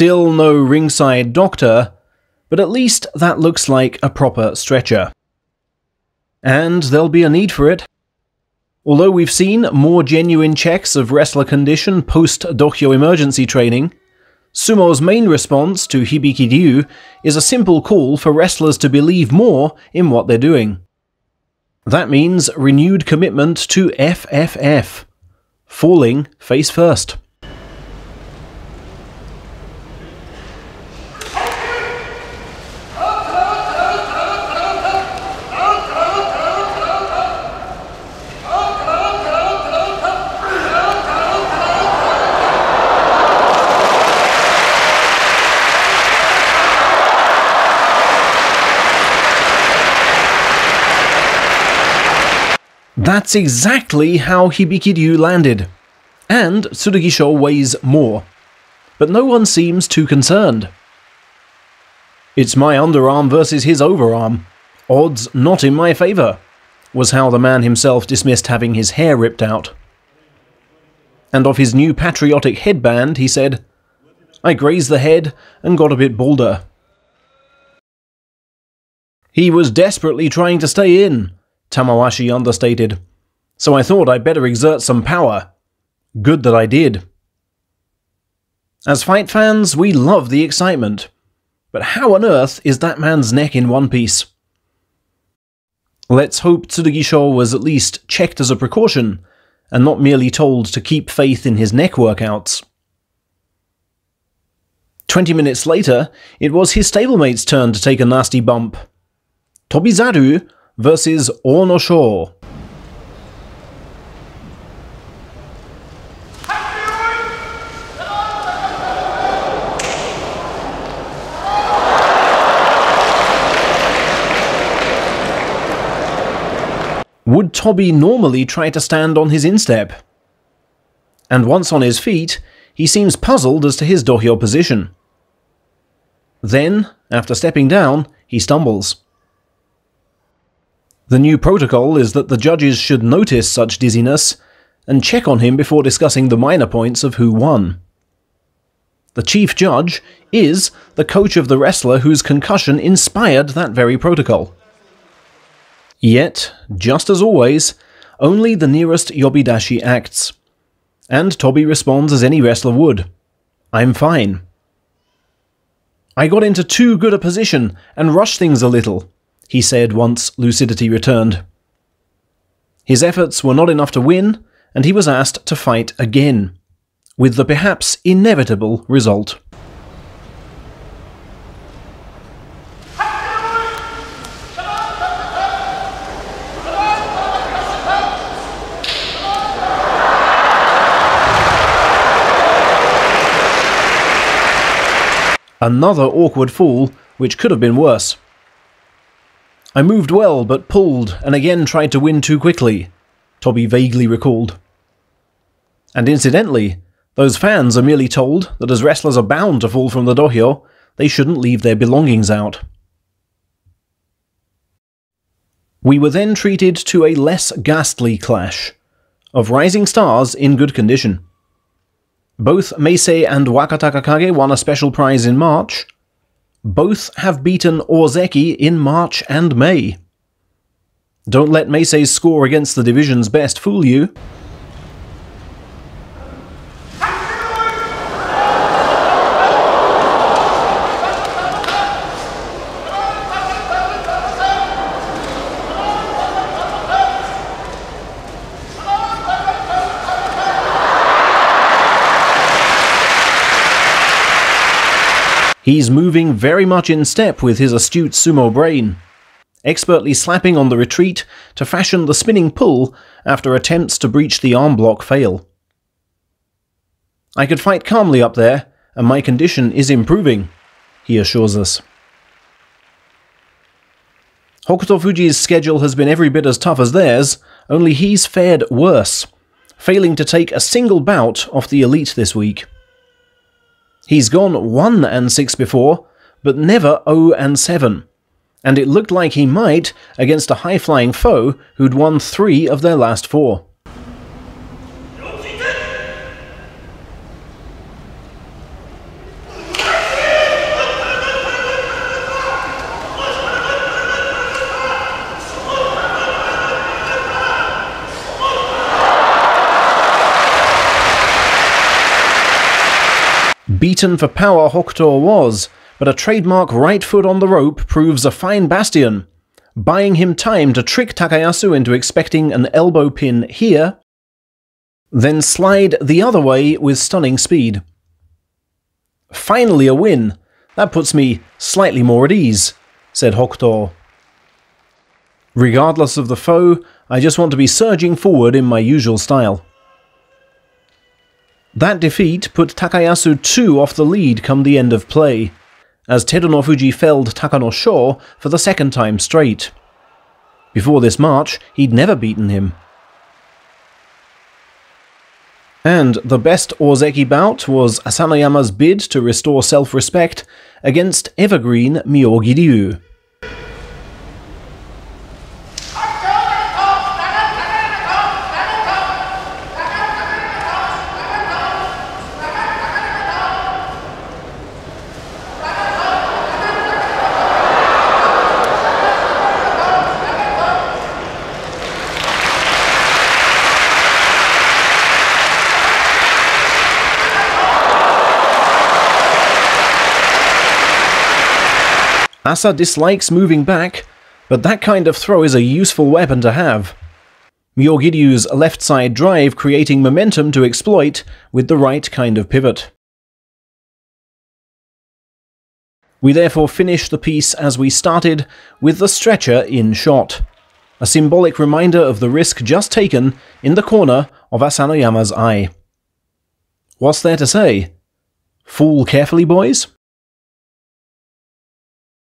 Still no ringside doctor, but at least that looks like a proper stretcher. And there'll be a need for it. Although we've seen more genuine checks of wrestler condition post-dohyo emergency training, Sumo's main response to Hibiki-ryu is a simple call for wrestlers to believe more in what they're doing. That means renewed commitment to FFF, falling face first. That's exactly how Hibiki-ryu landed. And Tsurugisho weighs more. But no one seems too concerned. It's my underarm versus his overarm. Odds not in my favour, was how the man himself dismissed having his hair ripped out. And of his new patriotic headband, he said, "I grazed the head and got a bit balder." He was desperately trying to stay in, Tamawashi understated, "so I thought I'd better exert some power. Good that I did." As fight fans, we love the excitement. But how on earth is that man's neck in one piece? Let's hope Tsurugisho was at least checked as a precaution, and not merely told to keep faith in his neck workouts. 20 minutes later, it was his stablemate's turn to take a nasty bump. Tobizaru versus Onosho. Would Tobi normally try to stand on his instep? And once on his feet, he seems puzzled as to his dohyo position. Then, after stepping down, he stumbles. The new protocol is that the judges should notice such dizziness and check on him before discussing the minor points of who won. The chief judge is the coach of the wrestler whose concussion inspired that very protocol. Yet, just as always, only the nearest Yobidashi acts. And Tobi responds as any wrestler would. "I'm fine. I got into too good a position and rushed things a little," he said once lucidity returned. His efforts were not enough to win, and he was asked to fight again, with the perhaps inevitable result. Another awkward fall, which could have been worse. "I moved well, but pulled, and again tried to win too quickly," Tobi vaguely recalled. And incidentally, those fans are merely told that as wrestlers are bound to fall from the dohyo, they shouldn't leave their belongings out. We were then treated to a less ghastly clash of rising stars in good condition. Both Meisei and Wakatakakage won a special prize in March. Both have beaten Ozeki in March and May. Don't let Meisei's score against the division's best fool you. He's moving very much in step with his astute sumo brain, expertly slapping on the retreat to fashion the spinning pull after attempts to breach the arm block fail. "I could fight calmly up there, and my condition is improving," he assures us. Hokuto Fuji's schedule has been every bit as tough as theirs, only he's fared worse, failing to take a single bout off the elite this week. He's gone 1-6 before, but never 0-7, and it looked like he might against a high-flying foe who'd won 3 of their last 4. Beaten for power Hokuto was, but a trademark right foot on the rope proves a fine bastion, buying him time to trick Takayasu into expecting an elbow pin here, then slide the other way with stunning speed. Finally a win. That puts me slightly more at ease, said Hokuto. Regardless of the foe, I just want to be surging forward in my usual style. That defeat put Takayasu 2 off the lead come the end of play, as Terunofuji felled Takanosho for the second time straight. Before this march, he'd never beaten him. And the best Ozeki bout was Asanoyama's bid to restore self-respect against evergreen Myogi-Ryu. Asa dislikes moving back, but that kind of throw is a useful weapon to have. Myogi-Ryu's left side drive creating momentum to exploit with the right kind of pivot. We therefore finish the piece as we started, with the stretcher in shot, a symbolic reminder of the risk just taken in the corner of Asanoyama's eye. What's there to say? Fool carefully, boys?